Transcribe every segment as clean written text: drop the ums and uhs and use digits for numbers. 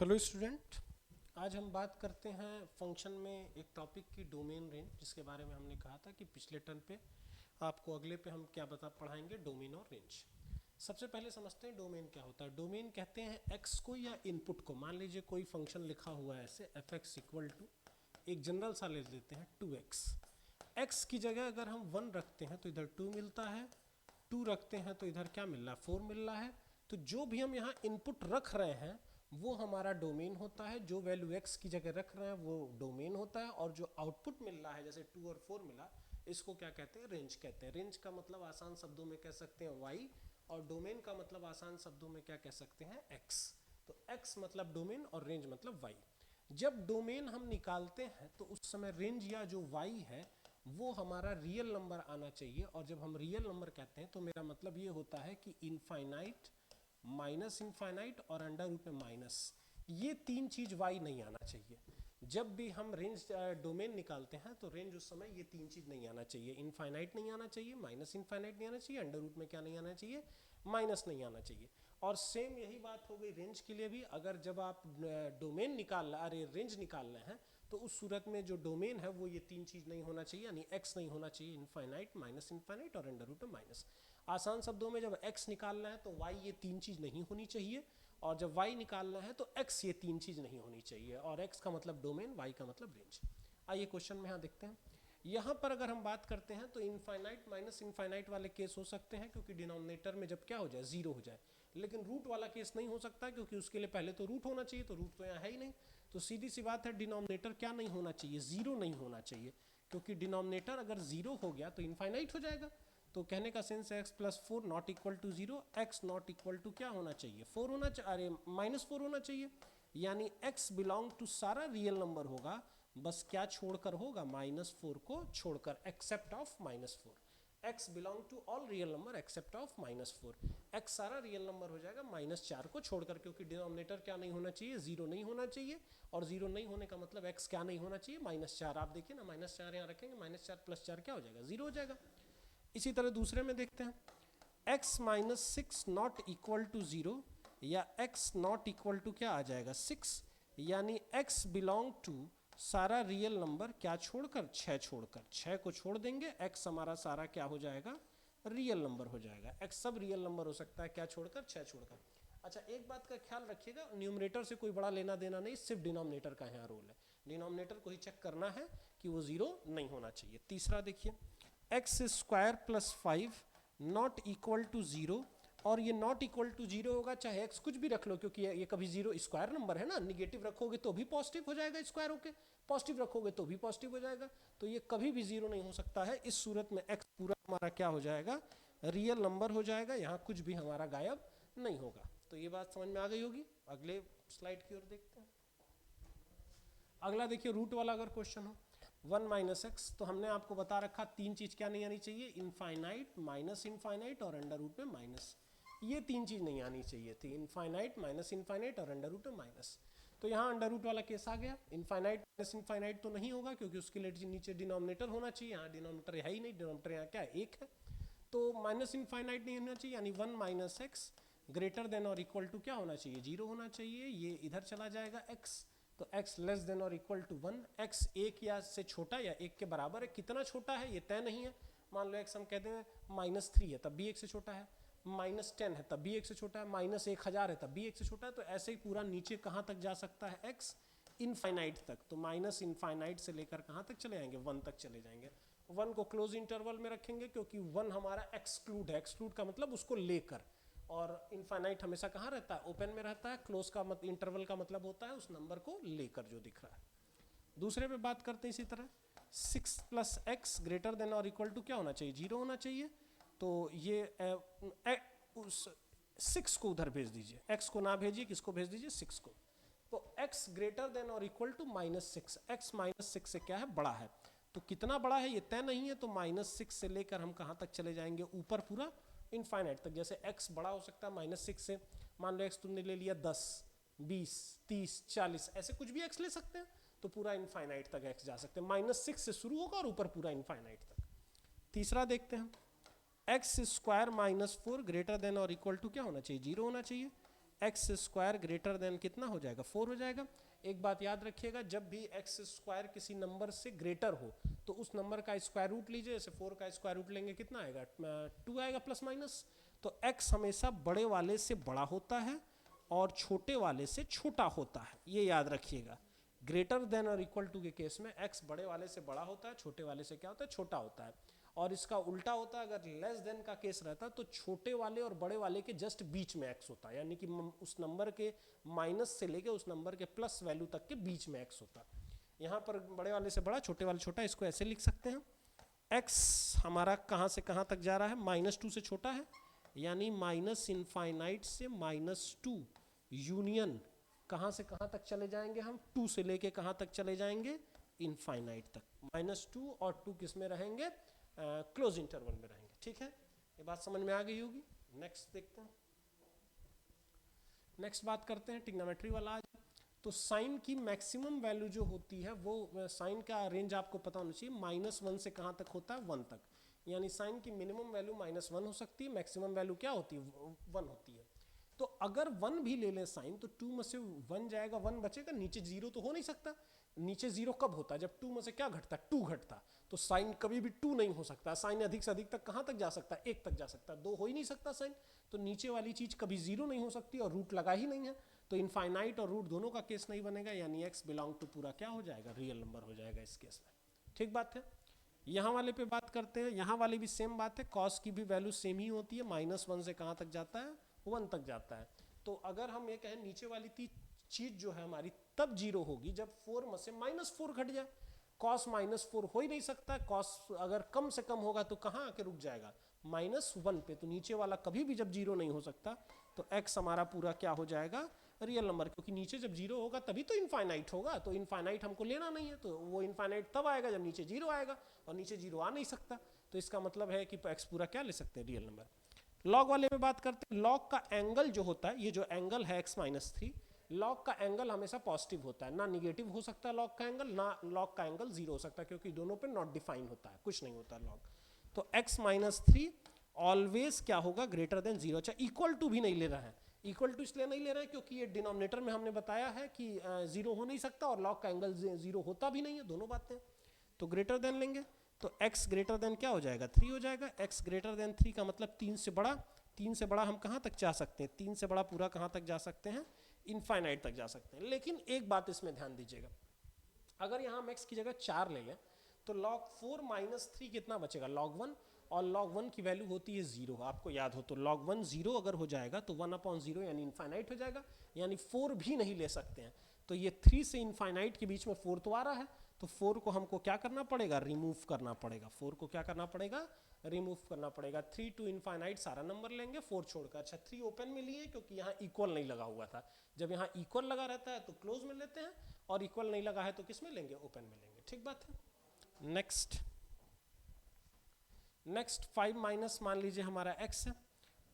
Hello student. आज हम बात करते हैं फंक्शन में एक टॉपिक की डोमेन रेंज, जिसके बारे में हमने कहा था कि पिछले टर्म पे आपको अगले पे हम क्या पढ़ाएंगे, डोमेन और रेंज। सबसे पहले समझते हैं डोमेन क्या होता है। डोमेन कहते हैं एक्स को या इनपुट को। मान लीजिए कोई फंक्शन लिखा हुआ है ऐसे एफ एक्स इक्वल टू, एक जनरल सा ले लेते हैं 2x। एक्स की जगह अगर हम 1 रखते हैं तो इधर 2 मिलता है, 2 रखते हैं तो इधर क्या मिल रहा है, 4 मिल रहा है। तो जो भी हम यहाँ इनपुट रख रहे हैं वो हमारा डोमेन होता है। जो वैल्यू x की जगह रख रहे हैं वो डोमेन होता है, और जो आउटपुट मिल रहा है जैसे 2 और 4 मिला, इसको क्या कहते हैं, रेंज कहते हैं। रेंज का मतलब आसान शब्दों में कह सकते हैं y, और डोमेन का मतलब आसान शब्दों में क्या कह सकते हैं, x। तो x मतलब डोमेन और रेंज मतलब y। जब डोमेन हम निकालते हैं तो उस समय रेंज या जो y है वो हमारा रियल नंबर आना चाहिए। और जब हम रियल नंबर कहते हैं तो मेरा मतलब ये होता है कि इनफाइनाइट, माइनस इनफाइनाइट और अंडर रूट में माइनस, ये तीन चीज y नहीं आना चाहिए। जब भी हम रेंज डोमेन निकालते हैं तो रेंज उस समय ये तीन चीज नहीं आना चाहिए। इनफाइनाइट नहीं आना चाहिए, माइनस इनफाइनाइट नहीं आना चाहिए, अंडर रूट में क्या नहीं आना चाहिए, माइनस नहीं आना चाहिए। और सेम यही बात हो गई रेंज के लिए भी। अगर जब आप डोमेन अरे रेंज निकाल रहे हैं तो उस सूरत में जो डोमेन है वो ये तीन चीज नहीं होना चाहिए, यानी x नहीं होना चाहिए, इनफाइनाइट, माइनस इनफाइनाइट और अंडर रूट में माइनस। आसान शब्दों में जब x निकालना है तो y ये तीन चीज नहीं होनी चाहिए, और जब y निकालना है तो x ये तीन चीज नहीं होनी चाहिए। और x का मतलब डोमेन, y का मतलब रेंज। आइए क्वेश्चन में यहाँ देखते हैं। यहाँ पर अगर हम बात करते हैं तो इनफाइनाइट माइनस इनफाइनाइट वाले केस हो सकते हैं, क्योंकि डिनोमिनेटर में जब क्या हो जाए, जीरो हो जाए। लेकिन रूट वाला केस नहीं हो सकता, क्योंकि उसके लिए पहले तो रूट होना चाहिए, तो रूट तो यहाँ है ही नहीं। तो सीधी सी बात है, डिनोमिनेटर क्या नहीं होना चाहिए, जीरो नहीं होना चाहिए। क्योंकि डिनोमिनेटर अगर जीरो हो गया तो इनफाइनाइट हो जाएगा। तो कहने का सेंस है x plus four not equal to zero, x not equal to क्या होना चाहिए, 4 होना चाहिए, अरे -4 होना चाहिए। यानी x बिलोंग टू सारा रियल नंबर होगा, बस क्या छोड़कर होगा, -4 को छोड़कर, except of -4। x belong to all real number except of -4। x सारा रियल नंबर हो जाएगा -4 को छोड़कर, क्योंकि डिनोमिनेटर क्या नहीं होना चाहिए, जीरो नहीं होना चाहिए। और जीरो नहीं होने का मतलब x क्या नहीं होना चाहिए, -4। आप देखिए ना, -4 यहाँ रखेंगे, -4 + 4 क्या हो जाएगा, जीरो हो जाएगा। इसी तरह दूसरे में देखते हैं, x minus 6 not equal to zero, या x नॉट इक्वल टू क्या आ जाएगा, 6। यानी x बिलोंग टू सारा रियल नंबर क्या छोड़कर, 6 छोड़कर, 6 को छोड़ देंगे, x हमारा सारा क्या हो जाएगा, रियल नंबर हो जाएगा। x सब रियल नंबर हो सकता है, क्या छोड़कर, 6 छोड़कर। अच्छा, एक बात का ख्याल रखिएगा, न्यूमरेटर से कोई बड़ा लेना देना नहीं, सिर्फ डिनोमिनेटर का यहाँ रोल है। डिनोमिनेटर को ही चेक करना है कि वो जीरो नहीं होना चाहिए। तीसरा देखिए, x square plus 5 not equal to zero. और ये नॉट इक्वल टू जीरो होगा, चाहे एक्स कुछ भी रख लो, क्योंकि ये कभी जीरो स्क्वायर नंबर है ना, निगेटिव रखोगे तो भी पॉजिटिव हो जाएगा स्क्वायर होके, पॉजिटिव रखोगे तो भी पॉजिटिव हो जाएगा। तो ये कभी भी जीरो नहीं हो सकता है। इस सूरत में एक्स पूरा हमारा क्या हो जाएगा, रियल नंबर हो जाएगा, यहाँ कुछ भी हमारा गायब नहीं होगा। तो ये बात समझ में आ गई होगी। अगले स्लाइड की ओर देखते हैं। अगला देखिए, रूट वाला अगर क्वेश्चन हो, 1 माइनस एक्स, तो हमने आपको बता रखा तीन चीज क्या नहीं आनी चाहिए, इनफाइनाइट, माइनस इनफाइनाइट और अंडर रूट में माइनस। ये तीन चीज नहीं आनी चाहिए थी, इनफाइनाइट, माइनस इनफाइनाइट और अंडर रूट में माइनस। तो यहाँ अंडर रूट वाला केस आ गया। इनफाइनाइट माइनस इनफाइनाइट तो नहीं होगा, क्योंकि उसके लिए नीचे डिनोमिनेटर होना चाहिए, यहाँ डिनोमिनेटर है ही नहीं, डिनोमिनेटर यहाँ क्या है, एक है। तो माइनस इनफाइनाइट नहीं होना चाहिए, यानी 1 माइनस एक्स ग्रेटर देन और इक्वल टू क्या होना चाहिए, जीरो होना चाहिए। ये इधर चला जाएगा x, तो x लेस देन और इक्वल टू 1। x एक या से छोटा या एक के बराबर है, कितना छोटा है ये तय नहीं है। मान लो x हम कहते हैं -3 है, तब भी एक से छोटा है, -10 है तब भी एक से छोटा है, -1000 है तब भी एक से छोटा है। तो ऐसे ही पूरा नीचे कहाँ तक जा सकता है x, इनफाइनाइट तक। तो माइनस इनफाइनाइट से लेकर कहाँ तक चले जाएंगे, 1 तक चले जाएंगे। 1 को क्लोज इंटरवल में रखेंगे, क्योंकि 1 हमारा एक्सक्लूड है, एक्सक्लूड का मतलब उसको लेकर। और इनफाइनाइट हमेशा कहाँ रहता है, ओपन में रहता है। क्लोज का इंटरवल का मतलब होता है उस नंबर को लेकर जो दिख रहा है। दूसरे पे बात करते हैं इसी तरह, 6 प्लस एक्स ग्रेटर देन और इक्वल टू क्या होना चाहिए, जीरो होना चाहिए। तो ये उस 6 को उधर भेज दीजिए, x को ना भेजिए, किसको भेज दीजिए, 6 को। तो x ग्रेटर देन और इक्वल टू -6, x -6 से क्या है, बड़ा है। तो कितना बड़ा है ये तय नहीं है, तो -6 से लेकर हम कहाँ तक चले जाएंगे, ऊपर पूरा इनफाइनाइट तक। जैसे x बड़ा हो सकता है -6 से, मान लो x तुमने ले लिया 10, 20, 30, 40, ऐसे कुछ भी x ले सकते हैं। तो पूरा इनफाइनाइट तक x जा सकते हैं, -6 से शुरू होगा और ऊपर पूरा इनफाइनाइट तक। तीसरा देखते हैं, एक्स स्क्वायर -4 ग्रेटर देन और इक्वल टू क्या होना चाहिए, जीरो होना चाहिए। एक्स स्क्वायर ग्रेटर देन कितना हो जाएगा 4 हो जाएगा। एक बात याद रखिएगा, जब भी एक्स स्क्वायर किसी नंबर से ग्रेटर हो तो उस नंबर का स्क्वायर रूट लीजिए, जैसे 4 का स्क्वायर रूट लेंगे कितना आएगा 2 आएगा प्लस माइनस। तो x हमेशा बड़े वाले से बड़ा होता है और छोटे वाले से छोटा होता है, ये याद रखिएगा। ग्रेटर देन और इक्वल टू के केस में x बड़े वाले से बड़ा होता है, छोटे वाले से क्या होता है छोटा होता है। और इसका उल्टा होता है, अगर लेस देन का केस रहता तो छोटे वाले और बड़े वाले के जस्ट बीच में x होता है, यानी कि उस नंबर के माइनस से लेके उस नंबर के प्लस वैल्यू तक के बीच में x होता। यहाँ पर बड़े वाले से बड़ा छोटे वाले छोटा, इसको ऐसे लिख सकते हैं x हमारा कहाँ से कहाँ तक जा रहा है -2 से छोटा है, यानी माइनस इनफाइनाइट से -2 यूनियन कहाँ से कहाँ तक चले जाएंगे हम 2 से लेके कहाँ तक चले जाएंगे इनफाइनाइट तक। -2 और 2 किस में रहेंगे क्लोज इंटरवल में रहेंगे। ठीक है, ये बात समझ में आ गई होगी। नेक्स्ट देखते हैं, नेक्स्ट बात करते हैं ट्रिग्नोमेट्री वाला। आज तो साइन की मैक्सिमम वैल्यू जो होती है वो साइन का रेंज आपको पता होना चाहिए, -1 से कहाँ तक होता है 1 तक, यानी साइन की मिनिमम वैल्यू -1 हो सकती है, मैक्सिमम वैल्यू क्या होती है 1 होती है। तो अगर 1 भी ले लें साइन तो 2 में से 1 जाएगा, 1 बचेगा, नीचे 0 तो हो नहीं सकता। नीचे 0 कब होता है जब 2 में से क्या घटता है 2 घटता, तो साइन कभी भी 2 नहीं हो सकता। साइन अधिक से अधिक तक कहाँ तक जा सकता है 1 तक जा सकता है, 2 हो ही नहीं सकता साइन। तो नीचे वाली चीज कभी 0 नहीं हो सकती और रूट लगा ही नहीं है, तो इनफाइनाइट और रूट दोनों का केस नहीं बनेगा, यानी x बिलोंग टू पूरा क्या हो जाएगा रियल नंबर हो जाएगा इस केस में। ठीक बात है। यहाँ वाले पे बात करते हैं, यहाँ वाले भी सेम बात है, कॉस की भी वैल्यू सेम ही होती है, -1 से कहाँ तक जाता है 1 तक जाता है। तो अगर हम ये कहें नीचे वाली चीज जो है हमारी तब 0 होगी जब 4 में से -4 घट जाए। कॉस -4 हो ही नहीं सकता, कॉस अगर कम से कम होगा तो कहाँ आके रुक जाएगा -1 पे, तो नीचे वाला कभी भी जब 0 नहीं हो सकता। तो x हमारा पूरा क्या हो जाएगा रियल नंबर, क्योंकि नीचे जब 0 होगा तभी तो इनफाइनाइट होगा, तो इनफाइनाइट हमको लेना नहीं है, तो वो इनफाइनाइट तब आएगा जब नीचे 0 आएगा, और नीचे 0 आ नहीं सकता। तो इसका मतलब है कि x पूरा क्या ले सकते हैं रियल नंबर। लॉग वाले में बात करते हैं, लॉग का एंगल जो होता है, ये जो एंगल है x-3, लॉग का एंगल हमेशा पॉजिटिव होता है, ना निगेटिव हो सकता है लॉग का एंगल, ना लॉग का एंगल 0 हो सकता है, क्योंकि दोनों पे नॉट डिफाइन होता है, कुछ नहीं होता लॉग। तो x-3 ऑलवेज क्या होगा ग्रेटर देन 0। अच्छा इक्वल टू भी नहीं ले रहा है, इक्वल टू इसलिए नहीं ले रहा है क्योंकि ये डिनोमिनेटर में हमने बताया है कि 0 हो नहीं सकता और लॉग का एंगल 0 होता भी नहीं है, दोनों बातें। तो ग्रेटर देन लेंगे तो x ग्रेटर देन क्या हो जाएगा 3 हो जाएगा। x ग्रेटर देन 3 का मतलब 3 से बड़ा, 3 से बड़ा हम कहाँ तक जा सकते हैं, 3 से बड़ा पूरा कहाँ तक जा सकते हैं इनफाइनाइट तक जा सकते हैं। लेकिन एक बात इसमें ध्यान दीजिएगा, अगर यहाँ हम x की जगह 4 ले लें तो log 4 - 3 कितना बचेगा log 1, और log 1 की वैल्यू होती है 0, आपको याद हो तो log 1 0 अगर हो जाएगा तो 1/0 यानी इनफाइनाइट हो जाएगा, यानी 4 भी नहीं ले सकते हैं। तो ये 3 से इनफाइनाइट के बीच में 4 तो आ रहा है, तो 4 को हमको क्या करना पड़ेगा रिमूव करना पड़ेगा, 4 को क्या करना पड़ेगा रिमूव करना पड़ेगा। 3 टू इनफाइनाइट सारा नंबर लेंगे, 4 छोड़कर। अच्छा 3 ओपन में लिए क्योंकि यहाँ इक्वल नहीं लगा हुआ था, जब यहाँ इक्वल लगा रहता है तो क्लोज में लेते हैं, और इक्वल नहीं लगा है तो किस में लेंगे ओपन में लेंगे। ठीक बात है। नेक्स्ट 5 माइनस मान लीजिए हमारा x है,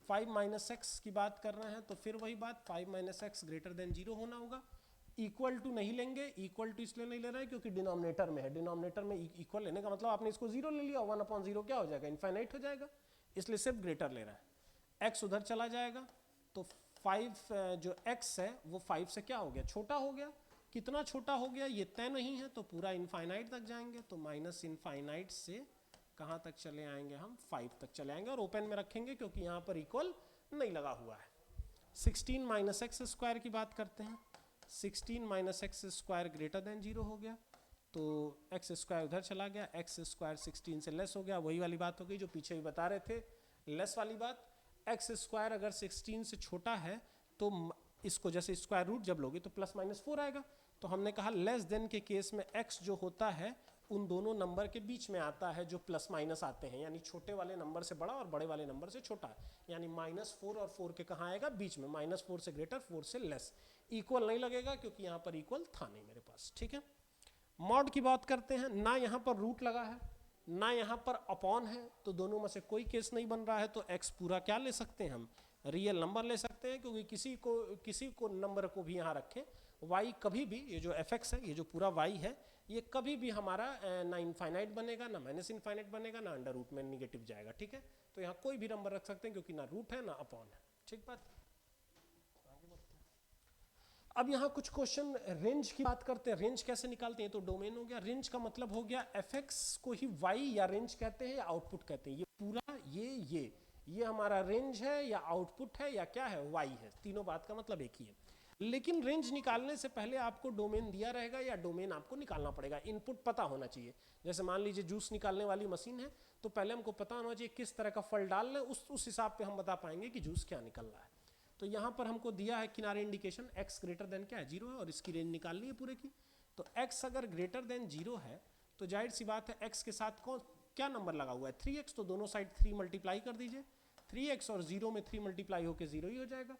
5 - x की बात कर रहे हैं तो फिर वही बात 5 - x ग्रेटर देन 0 होना होगा। इक्वल टू नहीं लेंगे, इक्वल टू इसलिए नहीं ले रहे हैं क्योंकि डिनोमिनेटर में है, डिनोमिनेटर में इक्वल लेने का मतलब आपने इसको 0 ले लिया, 1/0 क्या हो जाएगा इनफाइनाइट हो जाएगा, इसलिए सिर्फ ग्रेटर ले रहा है। x उधर चला जाएगा तो 5 जो x है वो 5 से क्या हो गया छोटा हो गया, कितना छोटा हो गया ये तय नहीं है, तो पूरा इनफाइनाइट तक जाएंगे, तो माइनस इनफाइनाइट से कहाँ तक चले आएंगे हम 5 तक चले आएंगे, और ओपन में रखेंगे क्योंकि यहाँ पर इक्वल नहीं लगा हुआ है। 16 - x स्क्वायर की बात करते हैं, 16 - x स्क्वायर ग्रेटर देन 0 हो गया, तो x स्क्वायर उधर चला गया, x स्क्वायर 16 से लेस हो गया, वही वाली बात हो गई जो पीछे भी बता रहे थे लेस वाली बात। x स्क्वायर अगर 16 से छोटा है तो इसको जैसे स्क्वायर रूट जब लोगे तो +-4 आएगा, तो हमने कहा लेस देन के केस में x जो होता है उन दोनों नंबर के बीच में आता है जो प्लस माइनस आते हैं, यानी छोटे वाले नंबर से बड़ा और बड़े वाले नंबर से छोटा, यानी -4 और 4 के कहाँ आएगा बीच में, -4 से ग्रेटर 4 से लेस। इक्वल नहीं लगेगा क्योंकि यहाँ पर इक्वल था नहीं मेरे पास। ठीक है, मॉड की बात करते हैं, ना यहाँ पर रूट लगा है ना यहाँ पर अपॉन है, तो दोनों में से कोई केस नहीं बन रहा है, तो x पूरा क्या ले सकते हैं हम रियल नंबर ले सकते हैं, क्योंकि किसी को नंबर को भी यहाँ रखें y कभी भी, ये जो fx है ये जो पूरा y है ये कभी भी हमारा ना इनफाइनाइट बनेगा ना माइनस इनफाइनाइट बनेगा ना अंडर रूट में निगेटिव जाएगा। ठीक है, तो यहाँ कोई भी नंबर रख सकते हैं क्योंकि ना रूट है ना अपॉन है। ठीक बात। अब यहाँ कुछ क्वेश्चन रेंज की बात करते हैं, रेंज कैसे निकालते हैं, तो डोमेन हो गया, रेंज का मतलब हो गया fx को ही y या रेंज कहते हैं या आउटपुट कहते हैं, ये पूरा ये हमारा रेंज है या आउटपुट है या क्या है, y है, तीनों बात का मतलब एक ही है। लेकिन रेंज निकालने से पहले आपको डोमेन दिया रहेगा या डोमेन आपको निकालना पड़ेगा, इनपुट पता होना चाहिए। जैसे मान लीजिए जूस निकालने वाली मशीन है, तो पहले हमको पता होना चाहिए किस तरह का फल डालना है, उस हिसाब पे हम बता पाएंगे कि जूस क्या निकल रहा है। तो यहाँ पर हमको दिया है किनारे इंडिकेशन x ग्रेटर देन क्या है, 0 है, और इसकी रेंज निकालनी है पूरे की। तो x अगर ग्रेटर देन 0 है तो जाहिर सी बात है x के साथ कौन क्या नंबर लगा हुआ है, 3x, तो दोनों साइड 3 मल्टीप्लाई कर दीजिए, 3x और 0 में 3 मल्टीप्लाई होकर 0 ही हो जाएगा।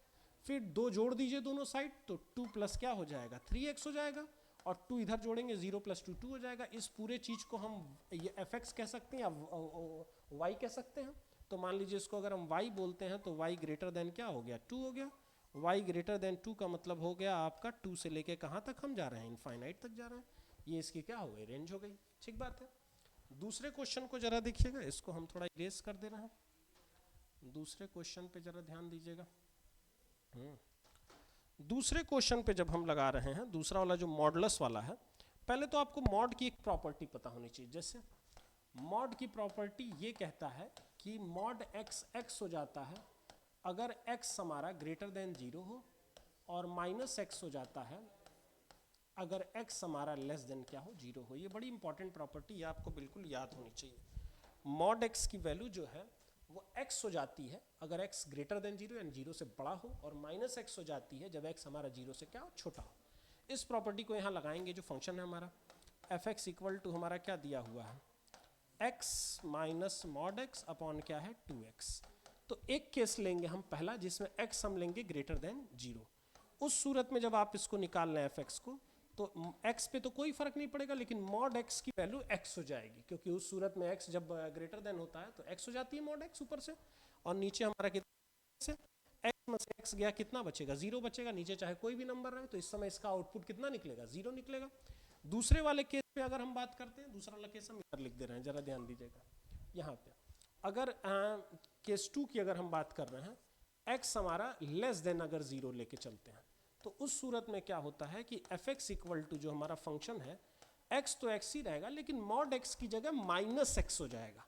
फिर 2 जोड़ दीजिए दोनों साइड, तो 2 प्लस क्या हो जाएगा, 3x हो जाएगा, और 2 इधर जोड़ेंगे, 0 प्लस 2 2 हो जाएगा। इस पूरे चीज़ को हम ये fx कह सकते हैं या y कह सकते हैं। तो मान लीजिए इसको अगर हम y बोलते हैं तो y ग्रेटर देन क्या हो गया, 2 हो गया। y ग्रेटर देन 2 का मतलब हो गया आपका 2 से लेके कहाँ तक हम जा रहे हैं, इनफाइनाइट तक जा रहे हैं। ये इसकी क्या हो गई, रेंज हो गई, ठीक बात है। दूसरे क्वेश्चन को जरा देखिएगा, इसको हम थोड़ा इरेज कर दे रहे हैं, दूसरे क्वेश्चन पे जरा ध्यान दीजिएगा। दूसरे क्वेश्चन पे जब हम लगा रहे हैं, दूसरा वाला जो मॉडुलस वाला है, पहले तो आपको मॉड की एक प्रॉपर्टी पता होनी चाहिए। जैसे मॉड की प्रॉपर्टी ये कहता है कि मॉड x x हो जाता है अगर x हमारा ग्रेटर देन 0 हो, और माइनस x हो जाता है अगर x हमारा लेस देन क्या हो, 0 हो। ये बड़ी इंपॉर्टेंट प्रॉपर्टी है, आपको बिल्कुल याद होनी चाहिए। मॉड x की वैल्यू जो है वो x हो जाती है अगर x ग्रेटर देन 0 यानी 0 से बड़ा हो, और माइनस x हो जाती है जब x हमारा 0 से क्या हो, छोटा हो। इस प्रॉपर्टी को यहाँ लगाएंगे, जो फंक्शन है हमारा fx इक्वल टू हमारा क्या दिया हुआ है, x minus mod x upon क्या है, 2x। तो एक केस लेंगे हम पहला, जिसमें x हम लेंगे ग्रेटर देन 0। उस सूरत में जब आप इसको निकाल लें fx को, तो x पे तो कोई फर्क नहीं पड़ेगा, लेकिन मॉड x की वैल्यू x हो जाएगी, क्योंकि उस सूरत में x जब ग्रेटर देन होता है तो x हो जाती है मॉड x ऊपर से, और नीचे हमारा कितना से x में से x गया, कितना बचेगा, 0 बचेगा, नीचे चाहे कोई भी नंबर रहे। तो इस समय इसका आउटपुट कितना निकलेगा, 0 निकलेगा। दूसरे वाले केस पे अगर हम बात करते हैं, दूसरा वाला केस हम इधर लिख दे रहे हैं, जरा ध्यान दीजिएगा। यहाँ पे अगर केस 2 की अगर हम बात कर रहे हैं, x हमारा लेस देन अगर 0 लेके चलते हैं, तो उस सूरत में क्या होता है कि fx इक्वल टू जो हमारा फंक्शन है, x तो x ही रहेगा, लेकिन मॉड x की जगह माइनस x हो जाएगा।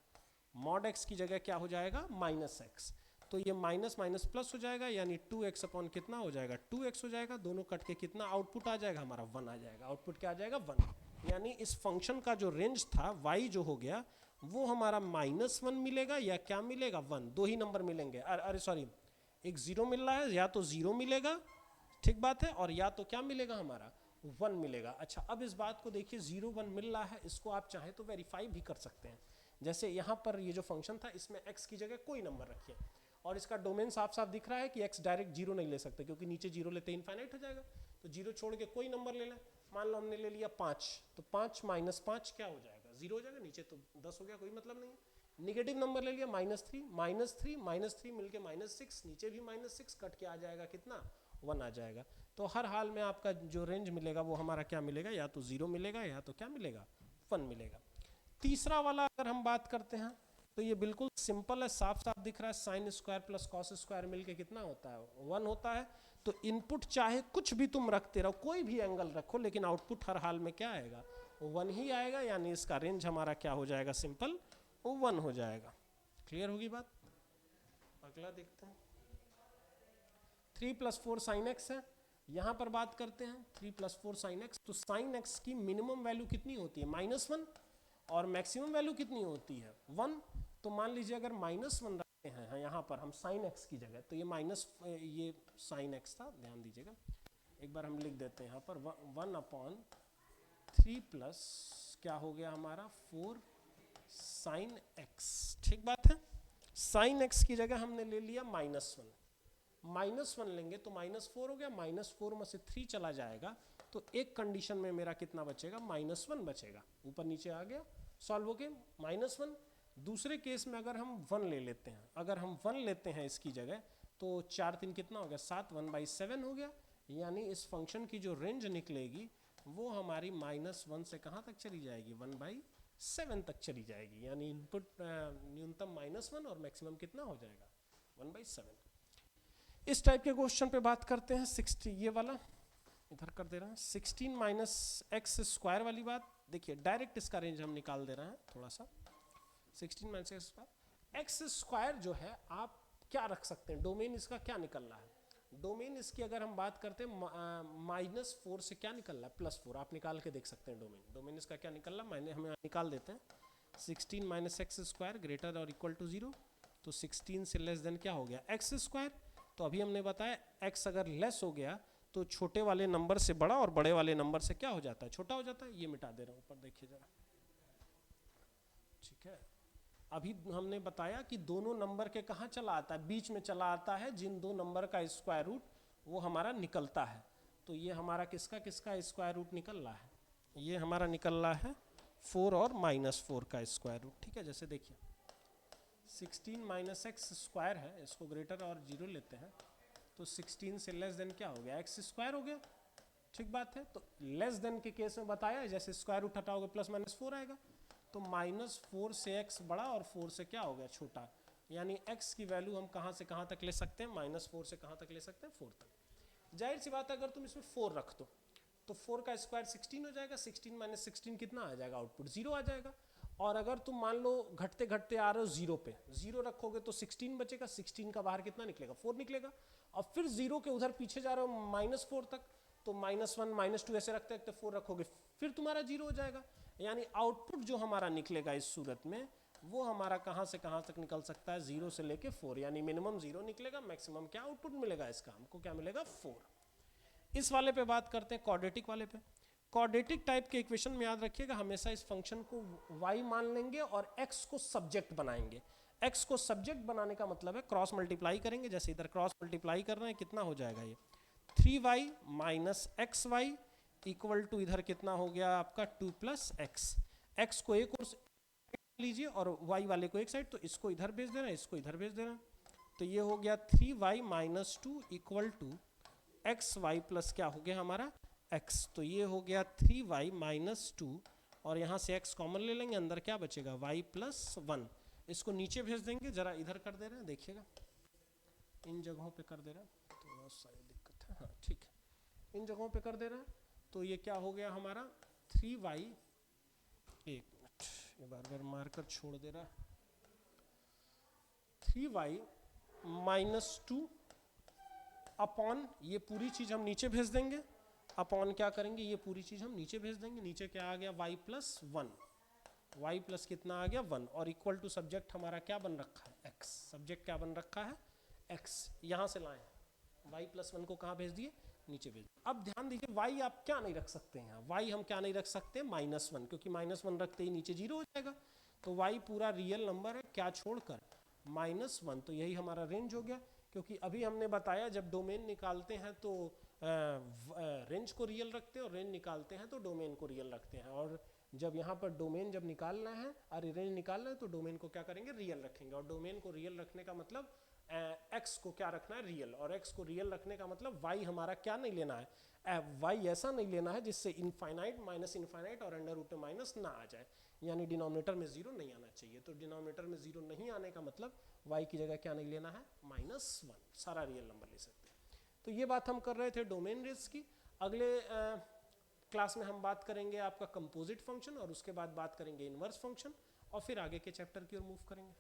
मॉड x की जगह क्या हो जाएगा, माइनस x। तो ये माइनस माइनस प्लस हो जाएगा, यानी 2x अपॉन कितना हो जाएगा, 2x हो जाएगा। दोनों कट के कितना आउटपुट आ जाएगा हमारा, 1 आ जाएगा। आउटपुट क्या आ जाएगा, 1। यानी इस फंक्शन का जो रेंज था y जो हो गया, वो हमारा -1 मिलेगा या क्या मिलेगा, 1। दो ही नंबर मिलेंगे, अरे सॉरी, एक 0 मिल रहा है, या तो 0 मिलेगा, ठीक बात है, और या तो क्या मिलेगा हमारा, 1 मिलेगा। अच्छा, अब इस बात को देखिए, 0 1 मिल रहा है, इसको आप चाहें तो वेरीफाई भी कर सकते हैं। जैसे यहाँ पर ये जो फंक्शन था, इसमें x की जगह कोई नंबर रखिए, और इसका डोमेन साफ साफ दिख रहा है कि x डायरेक्ट 0 नहीं ले सकते, क्योंकि नीचे 0 लेते इनफाइनाइट हो जाएगा। तो 0 छोड़ के कोई नंबर ले लें, मान लो हमने ले लिया 5, तो 5 माइनस 5 क्या हो जाएगा, 0 हो जाएगा, नीचे तो 10 हो गया, कोई मतलब नहीं है। निगेटिव नंबर ले लिया -3, -3 मिलके -6, नीचे भी -6, कट के आ जाएगा कितना, 1 आ जाएगा। तो हर हाल में आपका जो रेंज मिलेगा वो हमारा क्या मिलेगा, या तो 0 मिलेगा या तो क्या मिलेगा, 1 मिलेगा। तीसरा वाला अगर हम बात करते हैं, तो ये बिल्कुल सिंपल है, साफ साफ दिख रहा है, sine square plus cos square मिलके कितना होता है, 1 होता है। तो इनपुट चाहे कुछ भी तुम रखते रहो, कोई भी एंगल रखो, लेकिन आउटपुट हर हाल में क्या आएगा, 1 ही आएगा। यानी इसका रेंज हमारा क्या हो जाएगा, सिंपल 1 हो जाएगा। क्लियर होगी बात। अगला देखते हैं, 3 + 4 sin x है। यहाँ पर बात करते हैं 3 + 4 sin x, तो sin x की मिनिमम वैल्यू कितनी होती है, -1, और मैक्सिमम वैल्यू कितनी होती है, 1। तो मान लीजिए अगर -1 रखते हैं यहाँ पर हम sin x की जगह, तो ये sin x था, ध्यान दीजिएगा। एक बार हम लिख देते हैं यहाँ पर 1/3 प्लस क्या हो गया हमारा 4 sin x, ठीक बात है। sin x की जगह हमने ले लिया -1 लेंगे तो -4 हो गया, -4 में से 3 चला जाएगा, तो एक कंडीशन में मेरा कितना बचेगा, -1 बचेगा। ऊपर नीचे आ गया, सॉल्व हो गया, -1। दूसरे केस में अगर हम 1 ले लेते हैं, अगर हम 1 लेते हैं इसकी जगह, तो 4 3 कितना हो गया, 7, 1/7 हो गया। यानी इस फंक्शन की जो रेंज निकलेगी वो हमारी -1 से कहाँ तक चली जाएगी, 1/7 तक चली जाएगी। यानी इनपुट न्यूनतम -1 और मैक्सिमम कितना हो जाएगा, 1/7। इस टाइप के क्वेश्चन पे बात करते हैं 60 ये वाला। इधर कर दे रहे हैं 16 माइनस एक्स स्क्वायर वाली बात। देखिए डायरेक्ट इसका रेंज हम निकाल दे रहे हैं थोड़ा सा। 16 minus x square, x square जो है आप क्या रख सकते हैं, डोमेन इसका क्या निकल रहा है। डोमेन इसकी अगर हम बात करते हैं -4 से क्या निकल रहा है, +4। आप निकाल के देख सकते हैं डोमेन इसका क्या निकल रहा है। मैंने हमें निकाल देते हैं 16 माइनस एक्स स्क्वायर ग्रेटर और इक्वल टू 0। तो 16 से लेस देन क्या हो गया, एक्स स्क्वायर। तो अभी हमने बताया एक्स अगर लेस हो गया तो छोटे वाले नंबर से बड़ा और बड़े वाले नंबर से क्या हो जाता है, छोटा हो जाता है। ये मिटा दे रहा हूँ ऊपर, देखिए जरा, ठीक है। अभी हमने बताया कि दोनों नंबर के कहाँ चला आता है, बीच में चला आता है। जिन दो नंबर का स्क्वायर रूट वो हमारा निकलता है। तो ये हमारा किसका किसका स्क्वायर रूट निकल रहा है, ये हमारा निकल रहा है 4 और -4 का स्क्वायर रूट, ठीक है। जैसे देखिए 16 माइनस एक्स स्क्वायर है, इसको ग्रेटर और 0 लेते हैं तो 16 से लेस देन क्या हो गया, एक्स स्क्वायर हो गया, ठीक बात है। तो लेस देन के केस में बताया जैसे स्क्वायर रूट हटाओगे +-4 आएगा। तो -4 से x बड़ा और 4 से क्या हो गया, छोटा। यानी x की वैल्यू हम कहाँ से कहाँ तक ले सकते हैं, -4 से कहाँ तक ले सकते हैं, 4 तक। जाहिर सी बात है अगर तुम इसमें 4 रख दो तो 4 का स्क्वायर 16 हो जाएगा। 16 माइनस 16 कितना आ जाएगा, आउटपुट 0 आ जाएगा। और अगर तुम मान लो घटते घटते आ रहे हो 0 पे, 0 रखोगे तो 16 बचेगा। 16 का बाहर कितना निकलेगा, 4 निकलेगा। और फिर 0 के उधर पीछे जा रहे हो -4 तक, तो -1 -2 ऐसे रखते रखते 4 रखोगे, फिर तुम्हारा 0 हो जाएगा। यानी आउटपुट जो हमारा निकलेगा इस सूरत में वो हमारा कहाँ से कहाँ तक निकल सकता है, 0 से लेके 4। यानी मिनिमम 0 निकलेगा, मैक्सिमम क्या आउटपुट मिलेगा इसका, हमको क्या मिलेगा, 4। इस वाले पे बात करते हैं क्वाड्रेटिक वाले पे। क्वाड्रेटिक टाइप के इक्वेशन में याद रखिएगा हमेशा इस फंक्शन को y मान लेंगे और x को सब्जेक्ट बनाएंगे। x को सब्जेक्ट बनाने का मतलब है क्रॉस मल्टीप्लाई करेंगे। जैसे इधर क्रॉस मल्टीप्लाई कर रहे हैं, कितना हो जाएगा ये 3y minus XY equal to इधर कितना हो गया आपका 2 + x। x को एक और लीजिए और y वाले को एक साइड, तो इसको इधर भेज देना, इसको इधर भेज देना। तो ये हो गया 3y minus 2 equal to XY plus क्या हो गया हमारा x। तो ये हो गया 3y माइनस 2 और यहाँ से x कॉमन ले लेंगे, अंदर क्या बचेगा y + 1। इसको नीचे भेज देंगे, जरा इधर कर दे रहे हैं, देखिएगा इन जगहों पे कर दे रहे हैं, तो बहुत सारी दिक्कत है, हाँ ठीक है, इन जगहों पे कर दे रहे हैं। तो ये क्या हो गया हमारा 3y, एक मिनट ये बार बार मारकर छोड़ दे रहा है, 3y माइनस 2 अपॉन ये पूरी चीज़ हम नीचे भेज देंगे, अपॉन क्या करेंगे ये पूरी चीज़ हम नीचे भेज देंगे। नीचे क्या आ गया y + 1, y प्लस कितना आ गया 1 और इक्वल टू सब्जेक्ट हमारा क्या बन रखा है x। सब्जेक्ट क्या बन रखा है x, यहाँ से लाए y + 1 को कहाँ भेज दिए, नीचे भेज दिए। अब ध्यान दीजिए y आप क्या नहीं रख सकते हैं, y हम क्या नहीं रख सकते -1, क्योंकि -1 रखते ही नीचे 0 हो जाएगा। तो y पूरा रियल नंबर है, क्या छोड़कर -1। तो यही हमारा रेंज हो गया, क्योंकि अभी हमने बताया जब डोमेन निकालते हैं तो रेंज को रियल रखते हैं और रेंज निकालते हैं तो डोमेन को रियल रखते हैं। और जब यहाँ पर डोमेन जब निकालना है और रेंज निकालना है तो डोमेन को क्या करेंगे, रियल रखेंगे। और डोमेन को रियल रखने का मतलब x को क्या रखना है, रियल। और x को रियल रखने का मतलब y हमारा क्या नहीं लेना है, y ऐसा नहीं लेना है जिससे इनफाइनाइट माइनस इनफाइनाइट और अंडर रूट में माइनस ना आ जाए, यानी डिनोमिनेटर में 0 नहीं आना चाहिए। तो डिनोमिनेटर में 0 नहीं आने का मतलब y की जगह क्या नहीं लेना है, -1, सारा रियल नंबर ले सकते हैं। तो ये बात हम कर रहे थे डोमेन रेंज की। अगले क्लास में हम बात करेंगे आपका कंपोजिट फंक्शन और उसके बाद बात करेंगे इनवर्स फंक्शन और फिर आगे के चैप्टर की ओर मूव करेंगे।